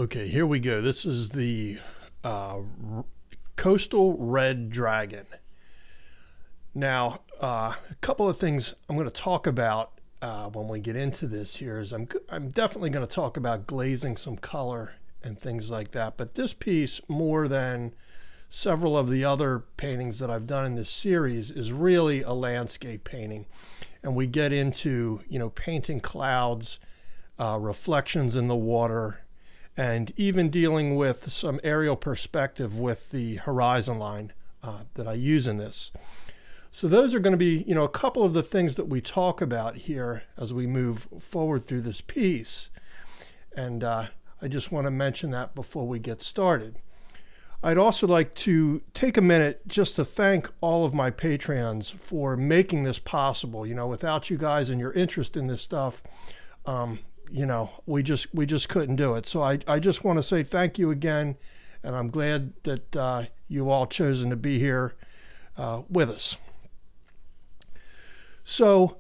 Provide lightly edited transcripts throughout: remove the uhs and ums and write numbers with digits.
Okay, here we go. This is the Coastal Red Dragon. Now, a couple of things I'm going to talk about when we get into this here is I'm definitely going to talk about glazing some color and things like that. But this piece, more than several of the other paintings that I've done in this series, is really a landscape painting. And we get into, painting clouds, reflections in the water, and even dealing with some aerial perspective with the horizon line that I use in this. So those are going to be, a couple of the things that we talk about here as we move forward through this piece. And I just want to mention that before we get started. I'd also like to take a minute just to thank all of my Patreons for making this possible. Without you guys and your interest in this stuff, we just couldn't do it. So I just want to say thank you again, and I'm glad that you all chosen to be here with us. So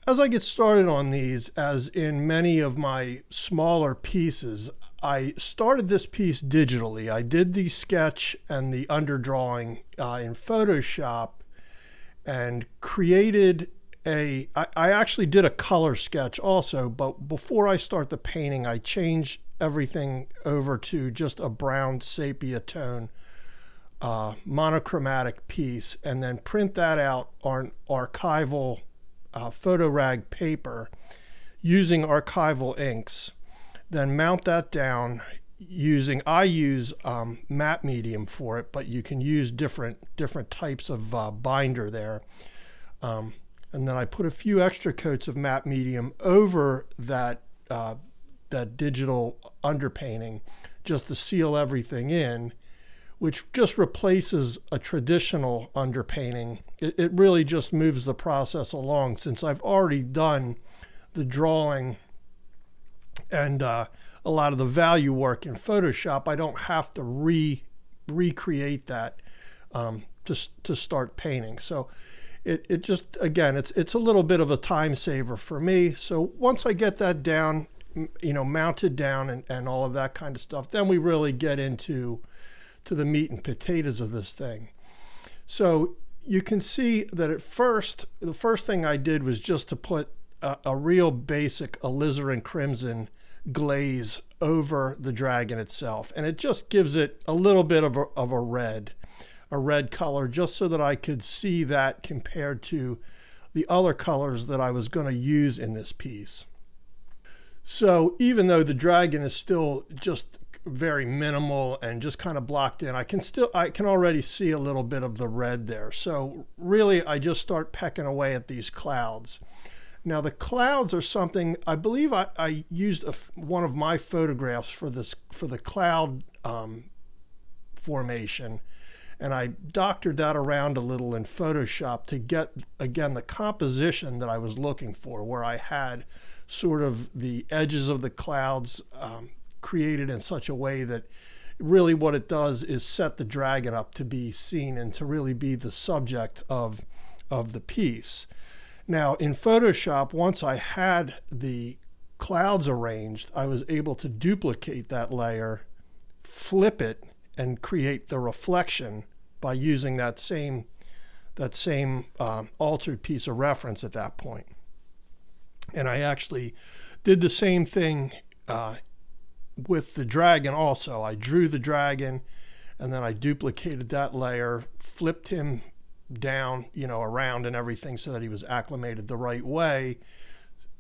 as I get started on these, as in many of my smaller pieces, I started this piece digitally. I did the sketch and the underdrawing in Photoshop and created I actually did a color sketch also, but before I start the painting, I change everything over to just a brown sepia tone monochromatic piece, and then print that out on archival photo rag paper using archival inks. Then mount that down I use matte medium for it, but you can use different types of binder there. And then I put a few extra coats of matte medium over that digital underpainting just to seal everything in, which just replaces a traditional underpainting. It really just moves the process along, since I've already done the drawing and a lot of the value work in Photoshop. I don't have to recreate that to start painting. So it just, again, it's a little bit of a time saver for me. So once I get that down, mounted down and all of that kind of stuff, then we really get into the meat and potatoes of this thing. So you can see that the first thing I did was just to put a real basic alizarin crimson glaze over the dragon itself. And it just gives it a little bit of a red color, just so that I could see that compared to the other colors that I was going to use in this piece. So even though the dragon is still just very minimal and just kind of blocked in, I can already see a little bit of the red there. So really I just start pecking away at these clouds. Now the clouds are something, I believe I used one of my photographs for the cloud formation. And I doctored that around a little in Photoshop to get, again, the composition that I was looking for, where I had sort of the edges of the clouds created in such a way that really what it does is set the dragon up to be seen and to really be the subject of the piece. Now in Photoshop, once I had the clouds arranged, I was able to duplicate that layer, flip it, and create the reflection by using that same altered piece of reference at that point. And I actually did the same thing with the dragon also. I drew the dragon, and then I duplicated that layer, flipped him down, around and everything so that he was acclimated the right way,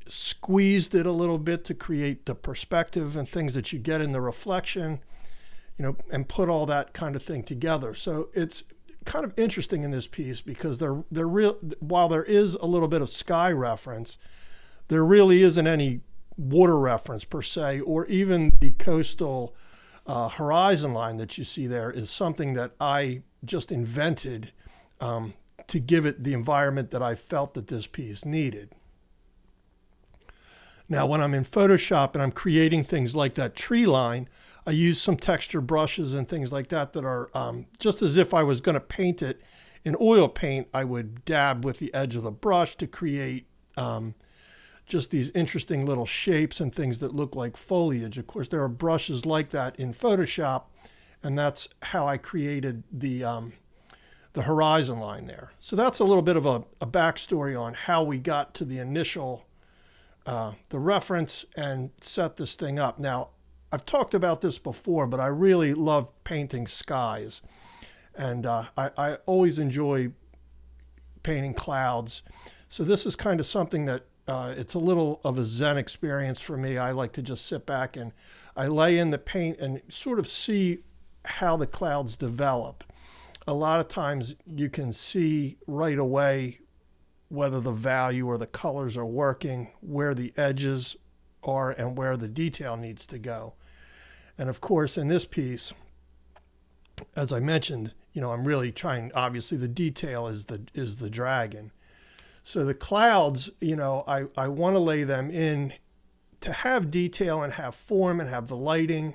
squeezed it a little bit to create the perspective and things that you get in the reflection, and put all that kind of thing together. So it's kind of interesting in this piece because while there is a little bit of sky reference, there really isn't any water reference per se, or even the coastal horizon line that you see there is something that I just invented to give it the environment that I felt that this piece needed. Now, when I'm in Photoshop and I'm creating things like that tree line, I use some texture brushes and things like that are just as if I was going to paint it in oil paint. I would dab with the edge of the brush to create just these interesting little shapes and things that look like foliage. Of course, there are brushes like that in Photoshop, and that's how I created the horizon line there. So that's a little bit of a backstory on how we got to the initial, the reference and set this thing up. Now, I've talked about this before, but I really love painting skies. And I always enjoy painting clouds. So this is kind of something that it's a little of a Zen experience for me. I like to just sit back and I lay in the paint and sort of see how the clouds develop. A lot of times you can see right away whether the value or the colors are working, where the edges are, and where the detail needs to go. And of course, in this piece, as I mentioned, I'm really trying, obviously the detail is the dragon. So the clouds, I want to lay them in to have detail and have form and have the lighting,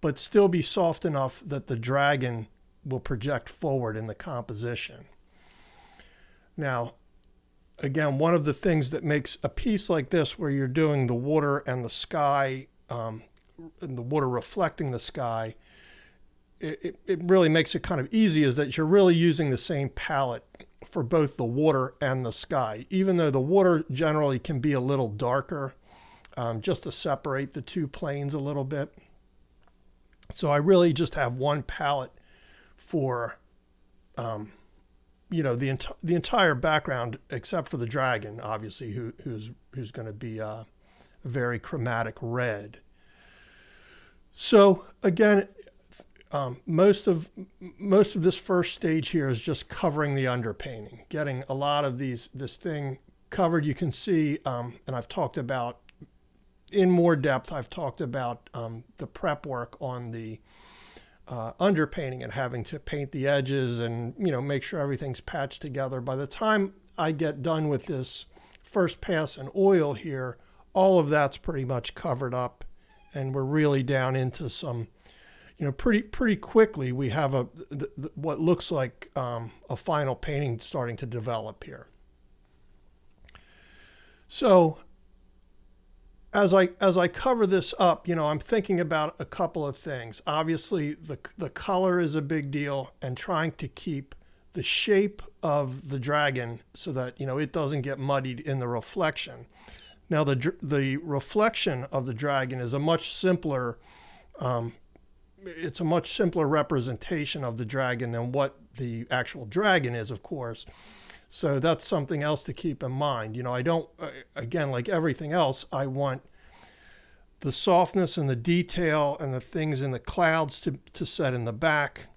but still be soft enough that the dragon will project forward in the composition. Now, again, one of the things that makes a piece like this, where you're doing the water and the sky, and the water reflecting the sky, it really makes it kind of easy, is that you're really using the same palette for both the water and the sky, even though the water generally can be a little darker, just to separate the two planes a little bit. So I really just have one palette for, the entire background, except for the dragon, obviously, who's going to be a very chromatic red. So again, most of this first stage here is just covering the underpainting, getting a lot of this thing covered. You can see, and I've talked about in more depth, I've talked about the prep work on the underpainting and having to paint the edges and make sure everything's patched together. By the time I get done with this first pass in oil here, all of that's pretty much covered up, and we're really down into some, pretty quickly we have what looks like a final painting starting to develop here. So as I cover this up, I'm thinking about a couple of things. Obviously, the color is a big deal, and trying to keep the shape of the dragon so that it doesn't get muddied in the reflection. Now, the reflection of the dragon is a much simpler. It's a much simpler representation of the dragon than what the actual dragon is, of course. So that's something else to keep in mind. I don't, again, like everything else, I want the softness and the detail and the things in the clouds to set in the back,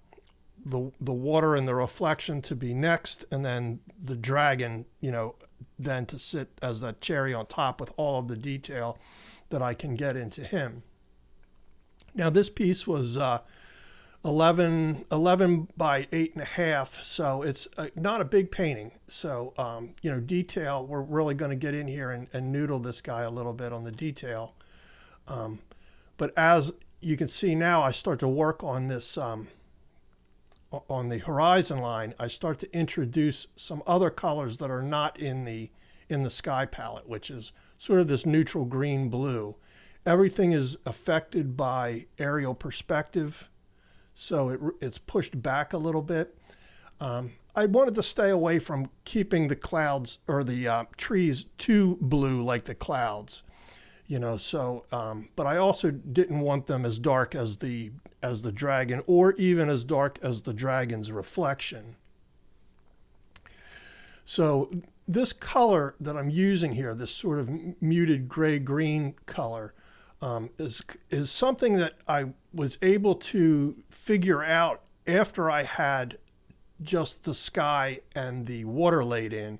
the water and the reflection to be next, and then the dragon, then to sit as that cherry on top with all of the detail that I can get into him. Now, this piece was 11 by 8.5, so it's not a big painting. So, detail, we're really going to get in here and noodle this guy a little bit on the detail. But as you can see now, I start to work on this, on the horizon line. I start to introduce some other colors that are not in the sky palette, which is sort of this neutral green blue. Everything is affected by aerial perspective, so it's pushed back a little bit. I wanted to stay away from keeping the clouds or the trees too blue like the clouds, but I also didn't want them as dark as the dragon, or even as dark as the dragon's reflection. So this color that I'm using here, this sort of muted gray-green color, is something that I was able to figure out after I had just the sky and the water laid in,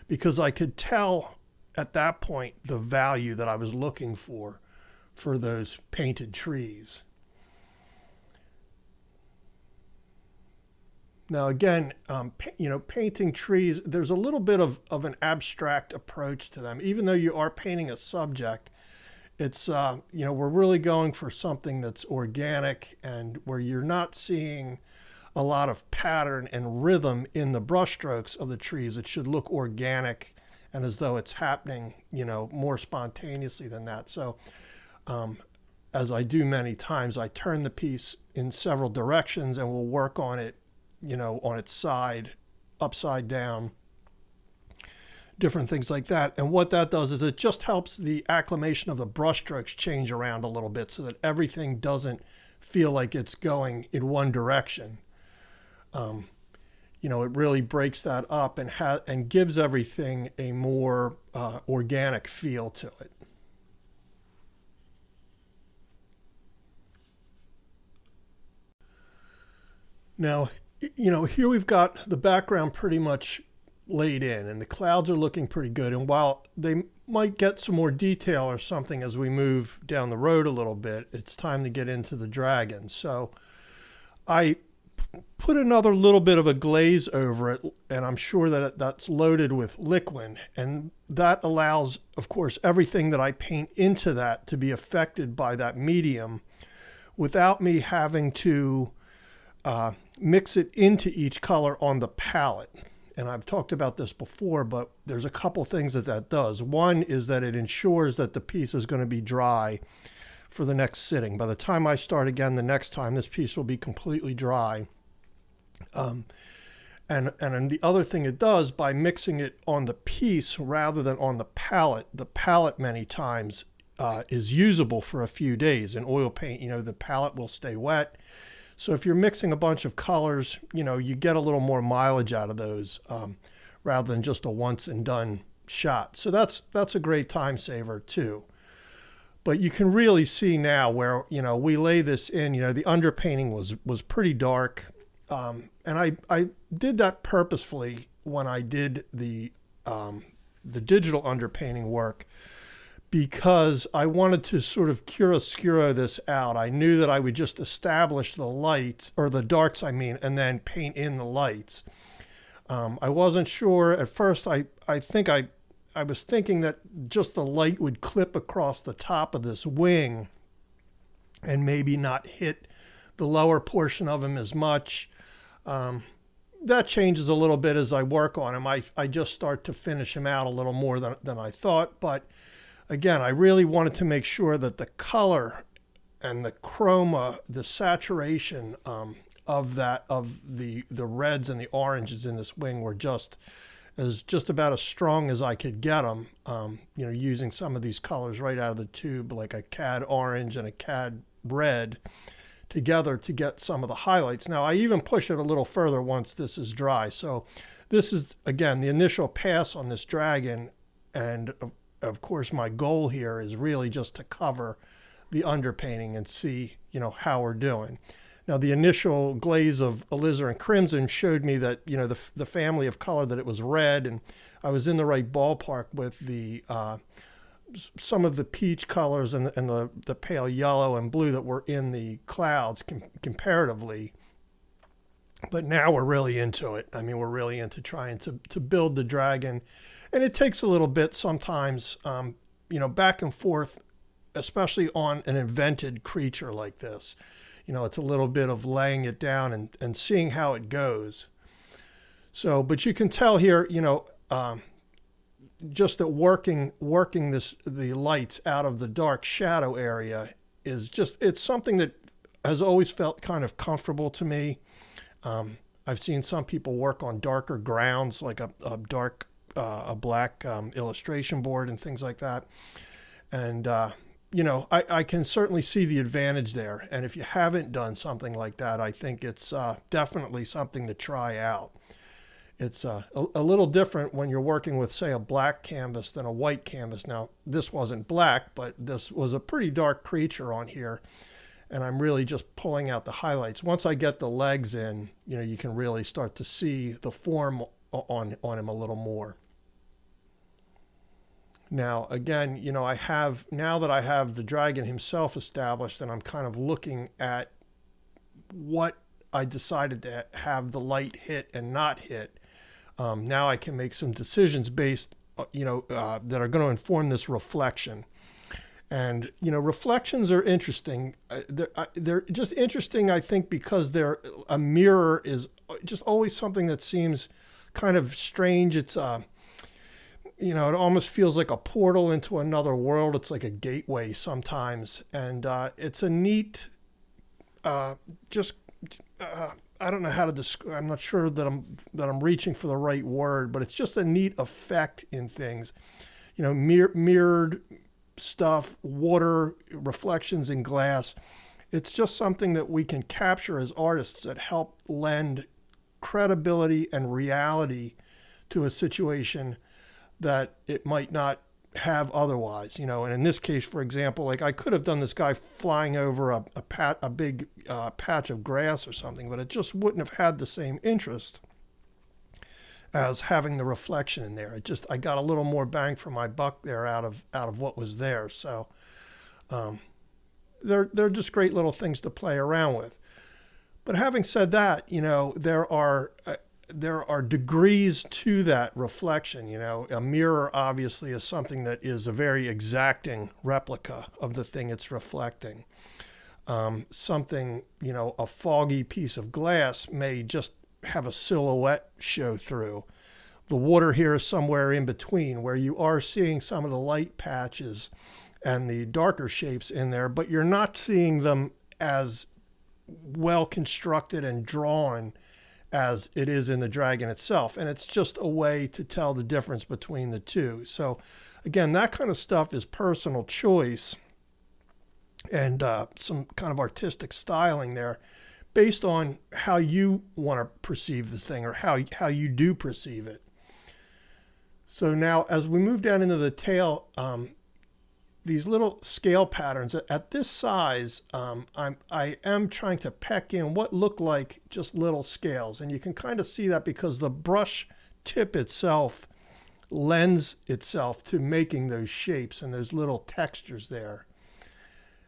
because I could tell at that point the value that I was looking for those painted trees. Now, again, painting trees, there's a little bit of an abstract approach to them. Even though you are painting a subject, it's, we're really going for something that's organic and where you're not seeing a lot of pattern and rhythm in the brushstrokes of the trees. It should look organic and as though it's happening, more spontaneously than that. So as I do many times, I turn the piece in several directions and we'll work on it, on its side, upside down, different things like that. And what that does is it just helps the acclimation of the brush strokes change around a little bit so that everything doesn't feel like it's going in one direction. It really breaks that up and gives everything a more organic feel to it. Now, here we've got the background pretty much laid in and the clouds are looking pretty good. And while they might get some more detail or something as we move down the road a little bit, it's time to get into the dragon. So I put another little bit of a glaze over it, and I'm sure that that's loaded with liquid. And that allows, of course, everything that I paint into that to be affected by that medium without me having to mix it into each color on the palette. And I've talked about this before, but there's a couple things that does. One is that it ensures that the piece is going to be dry for the next sitting. By the time I start again the next time, this piece will be completely dry. And the other thing it does, by mixing it on the piece rather than on the palette many times is usable for a few days. In oil paint, the palette will stay wet. So if you're mixing a bunch of colors, you get a little more mileage out of those rather than just a once and done shot. So that's a great time saver too. But you can really see now where, we lay this in, the underpainting was pretty dark. And I did that purposefully when I did the digital underpainting work, because I wanted to sort of chiaroscuro this out. I knew that I would just establish the lights, or the darks, and then paint in the lights. I wasn't sure at first. I was thinking that just the light would clip across the top of this wing and maybe not hit the lower portion of him as much. That changes a little bit as I work on him. I just start to finish him out a little more than I thought. But again, I really wanted to make sure that the color and the chroma, the saturation of the reds and the oranges in this wing were just about as strong as I could get them, using some of these colors right out of the tube, like a cad orange and a cad red together to get some of the highlights. Now, I even push it a little further once this is dry. So this is, again, the initial pass on this dragon. And of course, my goal here is really just to cover the underpainting and see, how we're doing. Now, the initial glaze of alizarin crimson showed me that, the family of color, that it was red, and I was in the right ballpark with the some of the peach colors and the pale yellow and blue that were in the clouds comparatively. But now we're really into it. We're really into trying to build the dragon. And it takes a little bit sometimes, back and forth, especially on an invented creature like this. It's a little bit of laying it down and seeing how it goes. So, but you can tell here, just that working the lights out of the dark shadow area is it's something that has always felt kind of comfortable to me. I've seen some people work on darker grounds, like a black illustration board and things like that. And, I can certainly see the advantage there. And if you haven't done something like that, I think it's definitely something to try out. It's a little different when you're working with, say, a black canvas than a white canvas. Now, this wasn't black, but this was a pretty dark creature on here. And I'm really just pulling out the highlights. Once I get the legs in, you can really start to see the form on him a little more. Now, again, now that I have the dragon himself established, and I'm kind of looking at what I decided to have the light hit and not hit. Now I can make some decisions based, that are going to inform this reflection. And, reflections are interesting. They're just interesting, I think, because a mirror is just always something that seems kind of strange. It's it almost feels like a portal into another world. It's like a gateway sometimes. And it's a neat, just, I don't know how to describe, I'm not sure that I'm reaching for the right word, but it's just a neat effect in things. Mirrored stuff, water, reflections in glass. It's just something that we can capture as artists that help lend credibility and reality to a situation that it might not have otherwise, and in this case, for example, like I could have done this guy flying over a big patch of grass or something, but it just wouldn't have had the same interest as having the reflection in there. I got a little more bang for my buck there out of what was there. So they're just great little things to play around with. But having said that, there are degrees to that reflection. A mirror obviously is something that is a very exacting replica of the thing it's reflecting. Something, a foggy piece of glass may just have a silhouette show through. The water here is somewhere in between where you are seeing some of the light patches and the darker shapes in there, but you're not seeing them as well constructed and drawn as it is in the dragon itself. And it's just a way to tell the difference between the two. So again, that kind of stuff is personal choice and some kind of artistic styling there based on how you want to perceive the thing or how you do perceive it. So now as we move down into the tail, these little scale patterns at this size, I am trying to peck in what look like just little scales. And you can kind of see that because the brush tip itself lends itself to making those shapes and those little textures there.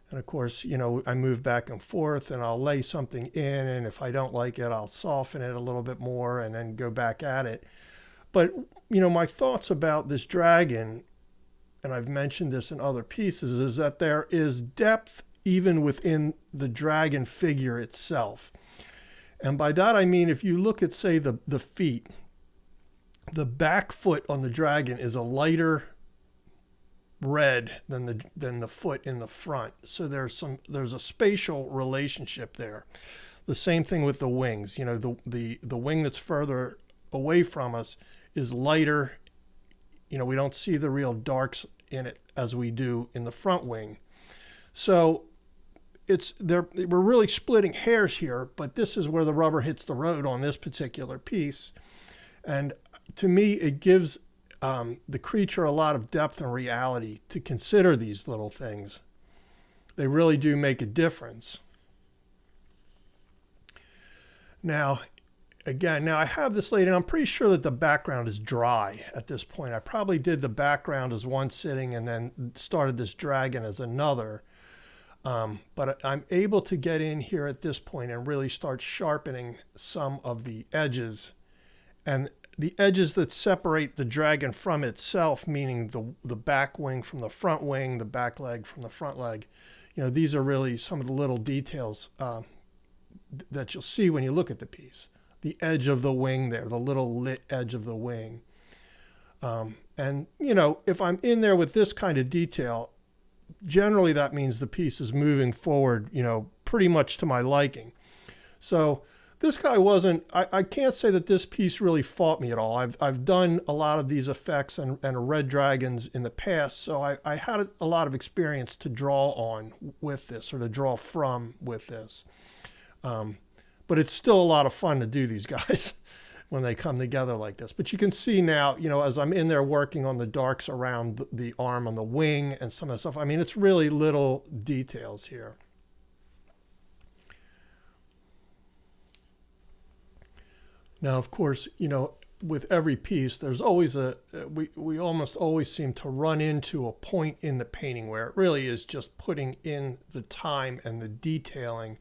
And of course, I move back and forth and I'll lay something in, and if I don't like it, I'll soften it a little bit more and then go back at it. But, my thoughts about this dragon, and I've mentioned this in other pieces, is that there is depth even within the dragon figure itself. And by that I mean, if you look at, say, the feet, the back foot on the dragon is a lighter red than the foot in the front. So there's a spatial relationship there. The same thing with the wings. The wing that's further away from us is lighter. We don't see the real darks in it as we do in the front wing. So we're really splitting hairs here, but this is where the rubber hits the road on this particular piece. And to me, it gives the creature a lot of depth and reality to consider these little things. They really do make a difference. Now I have this laid, and I'm pretty sure that the background is dry at this point. I probably did the background as one sitting and then started this dragon as another. But I'm able to get in here at this point and really start sharpening some of the edges. And the edges that separate the dragon from itself, meaning the back wing from the front wing, the back leg from the front leg, these are really some of the little details that you'll see when you look at the piece. The edge of the wing there, the little lit edge of the wing. And, if I'm in there with this kind of detail, generally that means the piece is moving forward, pretty much to my liking. So this guy I can't say that this piece really fought me at all. I've done a lot of these effects and red dragons in the past, so I had a lot of experience to draw on with this, or to draw from with this. But it's still a lot of fun to do these guys when they come together like this. But you can see now, as I'm in there working on the darks around the arm on the wing and some of the stuff, it's really little details here. Now, of course, with every piece, there's always we almost always seem to run into a point in the painting where it really is just putting in the time and the detailing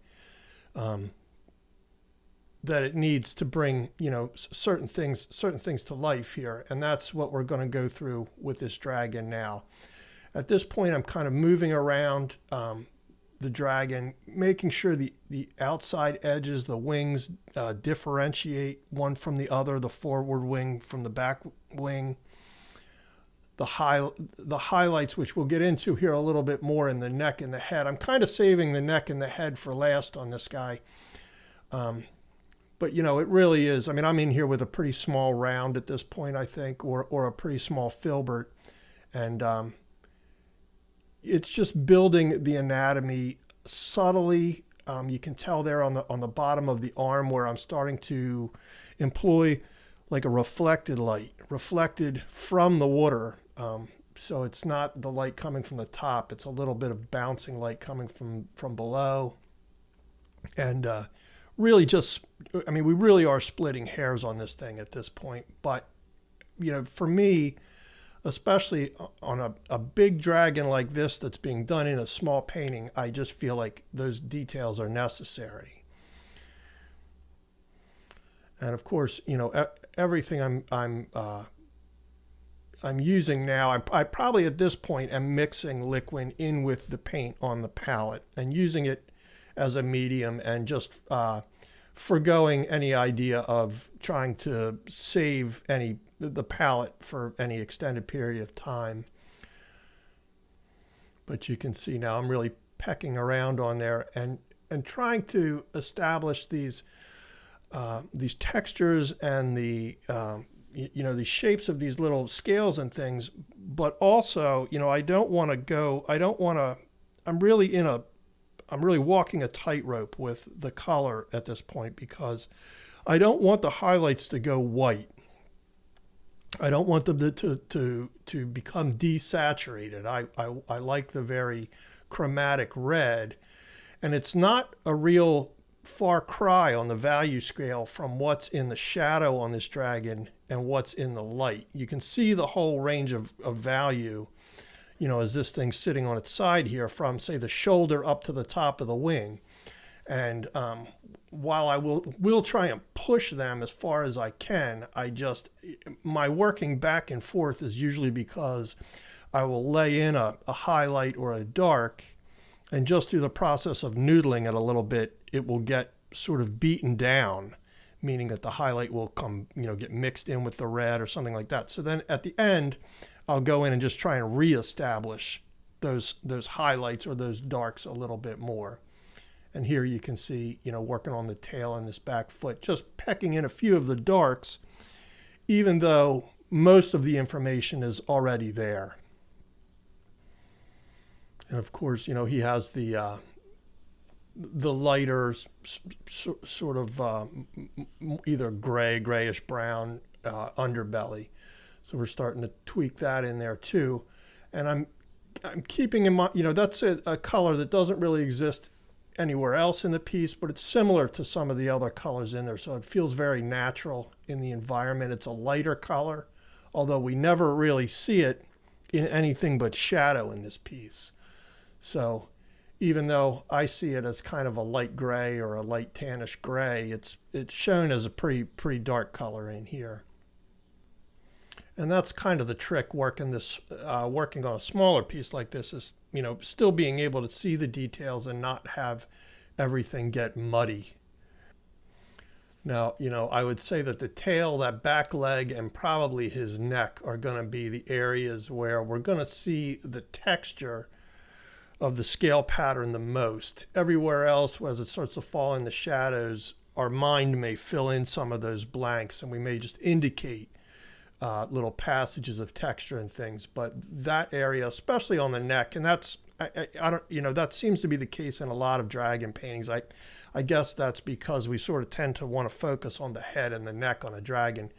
that it needs to bring, certain things to life here. And that's what we're going to go through with this dragon now. At this point, I'm kind of moving around the dragon, making sure the outside edges, the wings, differentiate one from the other, the forward wing from the back wing. the highlights, which we'll get into here a little bit more in the neck and the head. I'm kind of saving the neck and the head for last on this guy. But, it really is. I mean, I'm in here with a pretty small round at this point, I think, or a pretty small filbert. And it's just building the anatomy subtly. You can tell there on the bottom of the arm where I'm starting to employ like a reflected light, reflected from the water. So it's not the light coming from the top. It's a little bit of bouncing light coming from below. And really we really are splitting hairs on this thing at this point. But, for me, especially on a big dragon like this that's being done in a small painting, I just feel like those details are necessary. And of course, everything I'm using now, I probably at this point am mixing liquid in with the paint on the palette and using it as a medium and just forgoing any idea of trying to save the palette for any extended period of time. But you can see now I'm really pecking around on there and trying to establish these textures and the shapes of these little scales and things. But also, I'm really walking a tightrope with the color at this point because I don't want the highlights to go white. I don't want them to become desaturated. I like the very chromatic red, and it's not a real far cry on the value scale from what's in the shadow on this dragon and what's in the light. You can see the whole range of value, as this thing's sitting on its side here from, say, the shoulder up to the top of the wing. And while I will try and push them as far as I can, my working back and forth is usually because I will lay in a highlight or a dark, and just through the process of noodling it a little bit, it will get sort of beaten down, meaning that the highlight will get mixed in with the red or something like that. So then at the end, I'll go in and just try and reestablish those highlights or those darks a little bit more. And here you can see, working on the tail and this back foot, just pecking in a few of the darks, even though most of the information is already there. And of course, he has the lighter sort of either grayish brown underbelly. So we're starting to tweak that in there too. And I'm keeping in mind, that's a color that doesn't really exist anywhere else in the piece, but it's similar to some of the other colors in there. So it feels very natural in the environment. It's a lighter color, although we never really see it in anything but shadow in this piece. So even though I see it as kind of a light gray or a light tannish gray, it's shown as a pretty dark color in here. And that's kind of the trick working on a smaller piece like this is, still being able to see the details and not have everything get muddy. Now, I would say that the tail, that back leg, and probably his neck are going to be the areas where we're going to see the texture of the scale pattern the most. Everywhere else, as it starts to fall in the shadows, our mind may fill in some of those blanks and we may just indicate little passages of texture and things. But that area, especially on the neck, and that's, I don't, that seems to be the case in a lot of dragon paintings. I guess that's because we sort of tend to want to focus on the head and the neck on a dragon.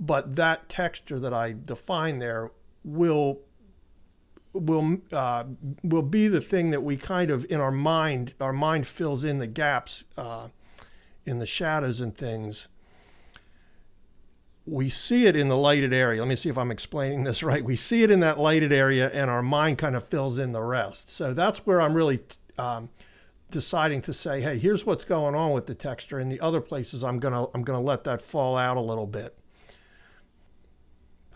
But that texture that I define there will be the thing that we kind of, in our mind fills in the gaps in the shadows and things. We see it in the lighted area. Let me see if I'm explaining this right. We see it in that lighted area and our mind kind of fills in the rest. So that's where I'm really deciding to say, hey, here's what's going on with the texture. In the other places, I'm gonna let that fall out a little bit.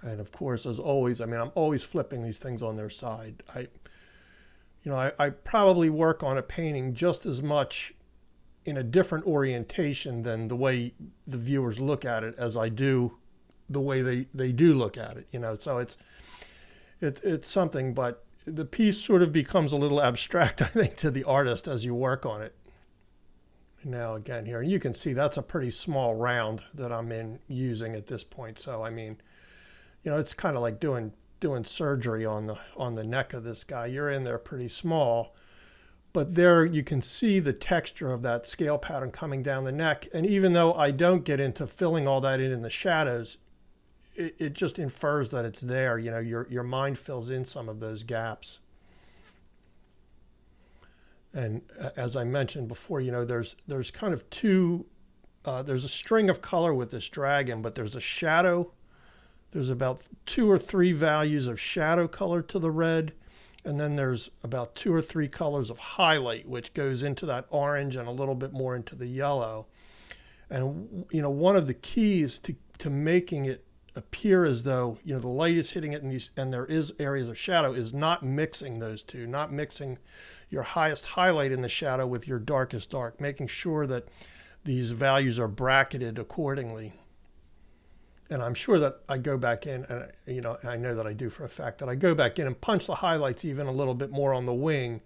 And of course, as always, I'm always flipping these things on their side. I probably work on a painting just as much in a different orientation than the way the viewers look at it as I do the way they do look at it. So it's something, but the piece sort of becomes a little abstract, I think, to the artist as you work on it. Now again here, and you can see that's a pretty small round that I'm using at this point. So I mean, it's kind of like doing surgery on the neck of this guy. You're in there pretty small, but there you can see the texture of that scale pattern coming down the neck. And even though I don't get into filling all that in the shadows, it just infers that it's there. Your mind fills in some of those gaps. And as I mentioned before, there's kind of there's a string of color with this dragon, but there's a shadow. There's about 2 or 3 values of shadow color to the red. And then there's about 2 or 3 colors of highlight, which goes into that orange and a little bit more into the yellow. And, one of the keys to making it appear as though, the light is hitting it and there is areas of shadow is not mixing those two, not mixing your highest highlight in the shadow with your darkest dark, making sure that these values are bracketed accordingly. And I'm sure that I go back in and, I know that I do for a fact that I go back in and punch the highlights even a little bit more on the wing.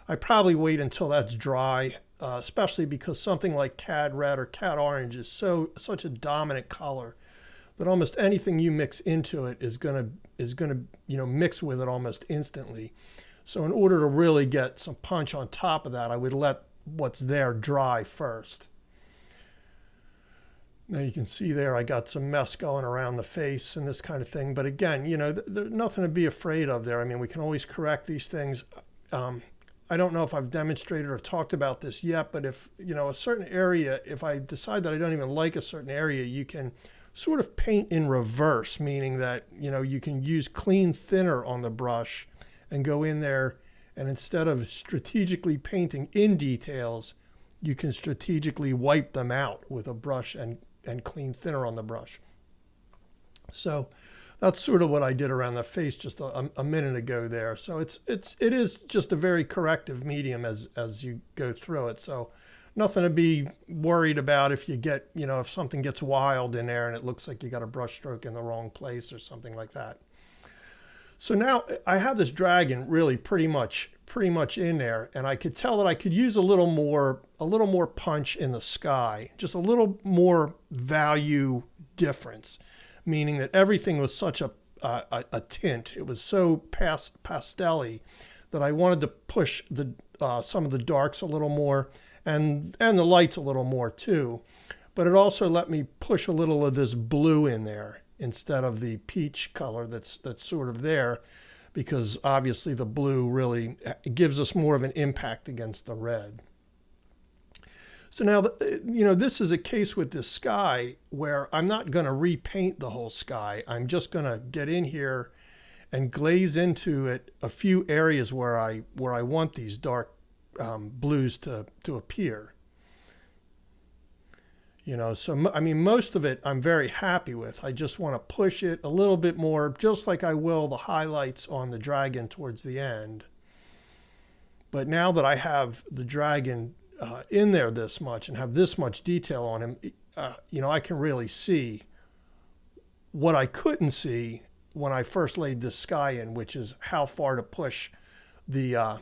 I probably wait until that's dry, especially because something like cad red or cad orange is such a dominant color that almost anything you mix into it is gonna mix with it almost instantly. So in order to really get some punch on top of that, I would let what's there dry first. Now you can see there I got some mess going around the face and this kind of thing. But again, there's nothing to be afraid of there. I mean, we can always correct these things. I don't know if I've demonstrated or talked about this yet, but if, a certain area, if I decide that I don't even like a certain area, you can sort of paint in reverse, meaning that, you can use clean thinner on the brush and go in there, and instead of strategically painting in details, you can strategically wipe them out with a brush and clean thinner on the brush. So that's sort of what I did around the face just a minute ago there. So it is just a very corrective medium as you go through it. So nothing to be worried about if you get, if something gets wild in there and it looks like you got a brush stroke in the wrong place or something like that. So now I have this dragon really pretty much in there, and I could tell that I could use a little more punch in the sky, just a little more value difference, meaning that everything was such a tint. It was so pastel-y that I wanted to push some of the darks a little more and the lights a little more too. But it also let me push a little of this blue in there instead of the peach color that's sort of there, because obviously the blue really gives us more of an impact against the red. So now, this is a case with this sky where I'm not going to repaint the whole sky. I'm just going to get in here and glaze into it a few areas where I want these dark blues to appear. So, I mean, most of it I'm very happy with. I just want to push it a little bit more, just like I will the highlights on the dragon towards the end. But now that I have the dragon in there this much and have this much detail on him, I can really see what I couldn't see when I first laid this sky in, which is how far to push the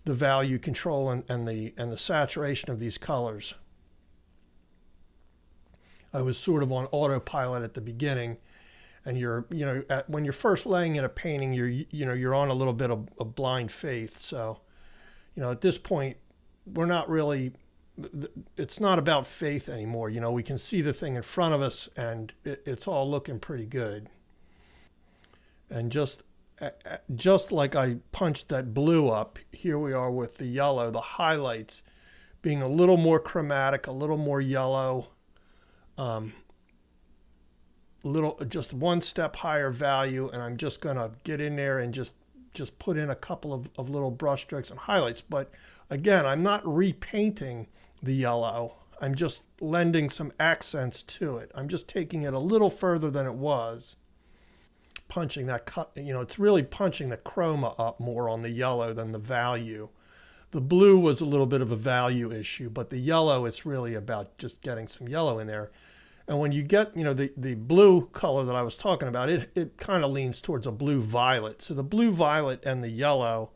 value control and the saturation of these colors. I was sort of on autopilot at the beginning, and when you're first laying in a painting, you're on a little bit of blind faith. So, at this point, we're not really. It's not about faith anymore. We can see the thing in front of us, and it's all looking pretty good. And just like I punched that blue up, here we are with the yellow, the highlights being a little more chromatic, a little more yellow. Just one step higher value, and I'm just gonna get in there and just put in a couple of little brush strokes and highlights. But again, I'm not repainting the yellow. I'm just lending some accents to it. I'm just taking it a little further than it was. Punching that cut, it's really punching the chroma up more on the yellow than the value. The blue was a little bit of a value issue, but the yellow, it's really about just getting some yellow in there. And when you get, the blue color that I was talking about, it kind of leans towards a blue violet. So the blue violet and the yellow,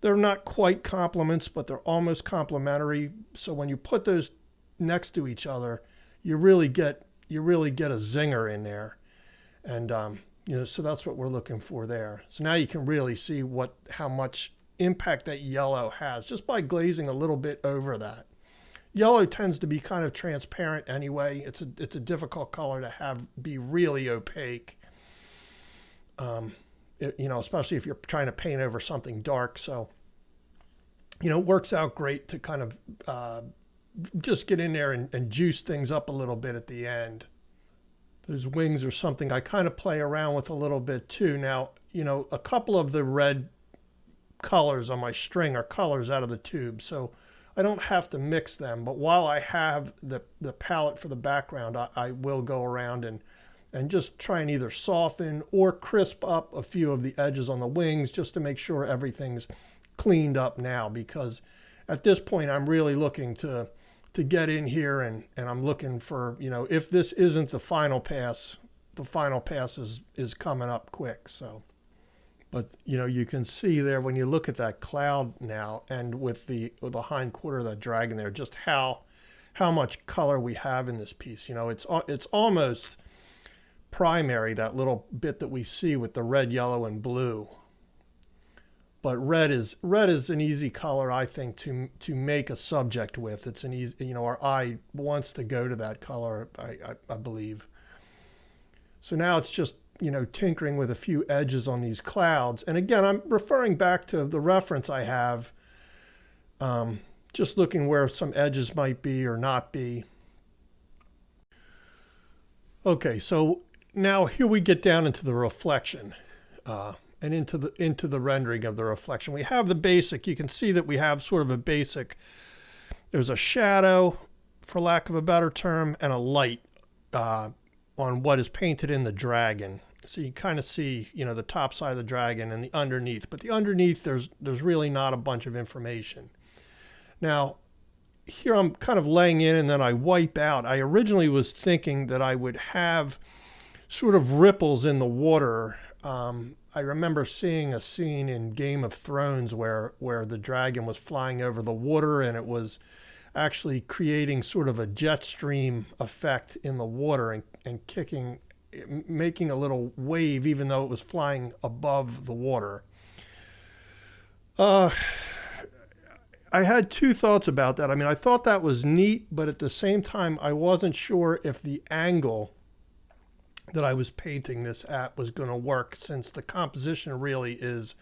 they're not quite complements, but they're almost complementary. So when you put those next to each other, you really get a zinger in there. And so that's what we're looking for there. So now you can really see how much impact that yellow has just by glazing a little bit over that. Yellow tends to be kind of transparent anyway. It's a difficult color to be really opaque. Especially if you're trying to paint over something dark. So, it works out great to kind of just get in there and juice things up a little bit at the end. Those wings are something I kind of play around with a little bit too. Now, a couple of the red colors on my string are colors out of the tube, so I don't have to mix them. But while I have the palette for the background, I will go around and just try and either soften or crisp up a few of the edges on the wings just to make sure everything's cleaned up now, because at this point I'm really looking to get in here and I'm looking for, if this isn't the final pass is coming up quick. So, but you can see there when you look at that cloud now and with the hind quarter of that dragon there, just how much color we have in this piece. It's almost primary, that little bit that we see with the red, yellow, and blue. But red is an easy color, I think, to make a subject with. It's an easy, our eye wants to go to that color, I believe. So now it's just, tinkering with a few edges on these clouds. And again, I'm referring back to the reference I have, just looking where some edges might be or not be. Okay, so now here we get down into the reflection. And into the rendering of the reflection. We have the basic. You can see that we have sort of a basic. There's a shadow, for lack of a better term, and a light on what is painted in the dragon. So you kind of see, the top side of the dragon and the underneath. But the underneath, there's really not a bunch of information. Now, here I'm kind of laying in and then I wipe out. I originally was thinking that I would have sort of ripples in the water. I remember seeing a scene in Game of Thrones where the dragon was flying over the water and it was actually creating sort of a jet stream effect in the water and making a little wave even though it was flying above the water. I had two thoughts about that. I mean, I thought that was neat, but at the same time, I wasn't sure if the angle that I was painting this at was going to work, since the composition really is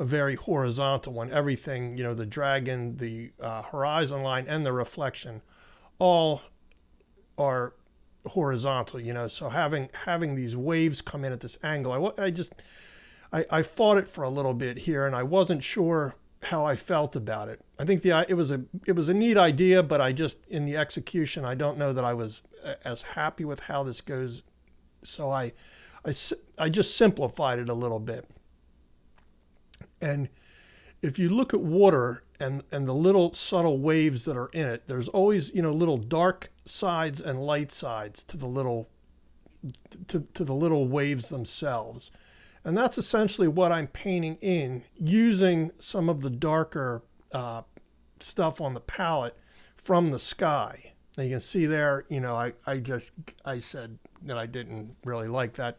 a very horizontal one. Everything, the dragon, the horizon line, and the reflection all are horizontal, so having these waves come in at this angle, I fought it for a little bit here, and I wasn't sure how I felt about it. I think it was a neat idea, but in the execution, I don't know that I was as happy with how this goes. So I just simplified it a little bit. And if you look at water and the little subtle waves that are in it, there's always, little dark sides and light sides to the little waves themselves. And that's essentially what I'm painting in, using some of the darker stuff on the palette from the sky. Now you can see there, I said that I didn't really like that,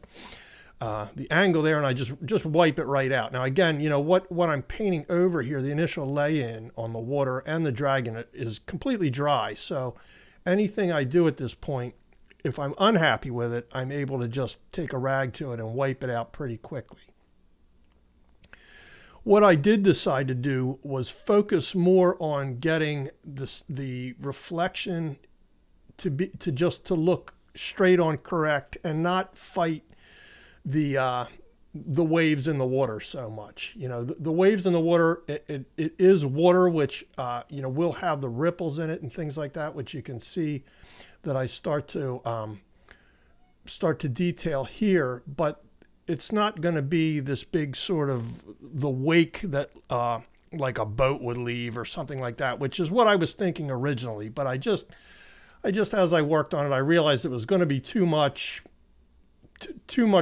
the angle there, and I just wipe it right out. Now again, what I'm painting over here, the initial lay-in on the water and the dragon is completely dry. So anything I do at this point, if I'm unhappy with it, I'm able to just take a rag to it and wipe it out pretty quickly. What I did decide to do was focus more on getting the reflection to look straight on correct and not fight the waves in the water so much. The waves in the water, it is water, which will have the ripples in it and things like that, which you can see that I start to detail here, but it's not going to be this big sort of the wake that like a boat would leave or something like that, which is what I was thinking originally. But I as I worked on it, I realized it was going to be too much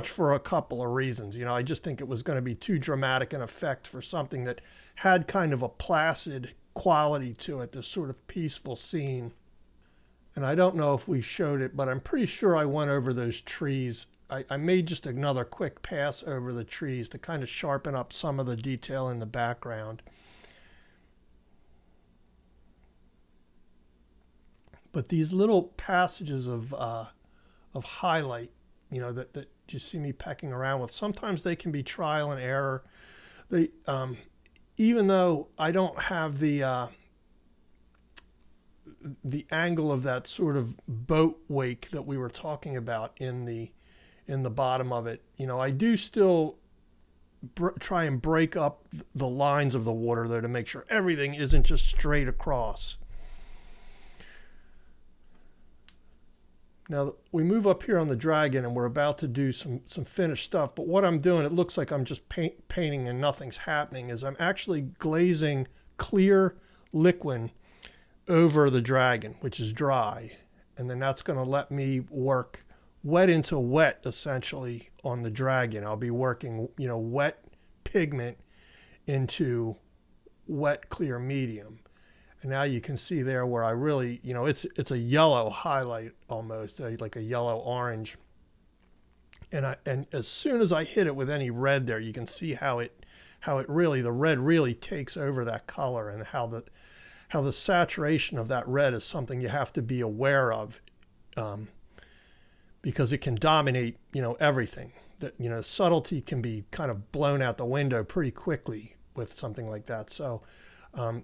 for a couple of reasons. I just think it was going to be too dramatic an effect for something that had kind of a placid quality to it, this sort of peaceful scene. And I don't know if we showed it, but I'm pretty sure I went over those trees. I made just another quick pass over the trees to kind of sharpen up some of the detail in the background. But these little passages of highlight, that you see me pecking around with, sometimes they can be trial and error. They, even though I don't have the angle of that sort of boat wake that we were talking about in the bottom of it, I do still try and break up the lines of the water there to make sure everything isn't just straight across. Now we move up here on the dragon and we're about to do some finished stuff, but what I'm doing, it looks like I'm just painting and nothing's happening, is I'm actually glazing clear liquid over the dragon, which is dry. And then that's going to let me work wet into wet essentially on the dragon. I'll be working, wet pigment into wet clear medium. And now you can see there where I really, it's a yellow highlight almost, like a yellow orange. And as soon as I hit it with any red there, you can see how it really, the red really takes over that color, and how the saturation of that red is something you have to be aware of, because it can dominate, everything. That, subtlety can be kind of blown out the window pretty quickly with something like that. So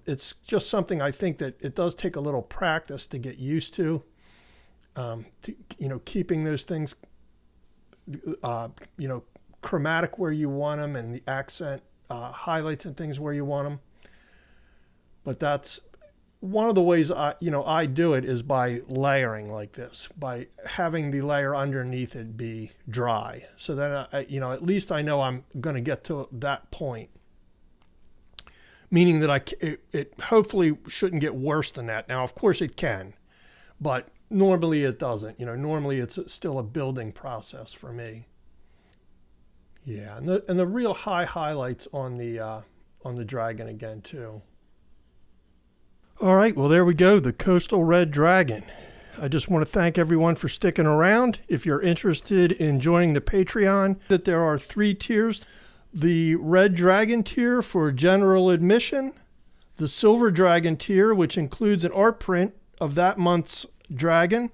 it's just something I think that it does take a little practice to get used to, keeping those things, chromatic where you want them, and the accent highlights and things where you want them. But that's one of the ways I do it, is by layering like this, by having the layer underneath it be dry. So that, at least I know I'm going to get to that point. Meaning that it hopefully shouldn't get worse than that. Now, of course it can, but normally it doesn't. Normally it's still a building process for me. Yeah, and the real high highlights on the dragon again too. All right, well, there we go, the Coastal Red Dragon. I just want to thank everyone for sticking around. If you're interested in joining the Patreon, that there are 3 tiers. The Red Dragon tier for general admission, the Silver Dragon tier, which includes an art print of that month's dragon,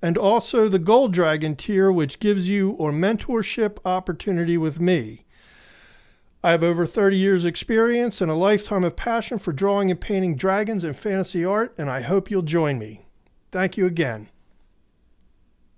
and also the Gold Dragon tier, which gives you a mentorship opportunity with me. I have over 30 years experience and a lifetime of passion for drawing and painting dragons and fantasy art, and I hope you'll join me. Thank you again.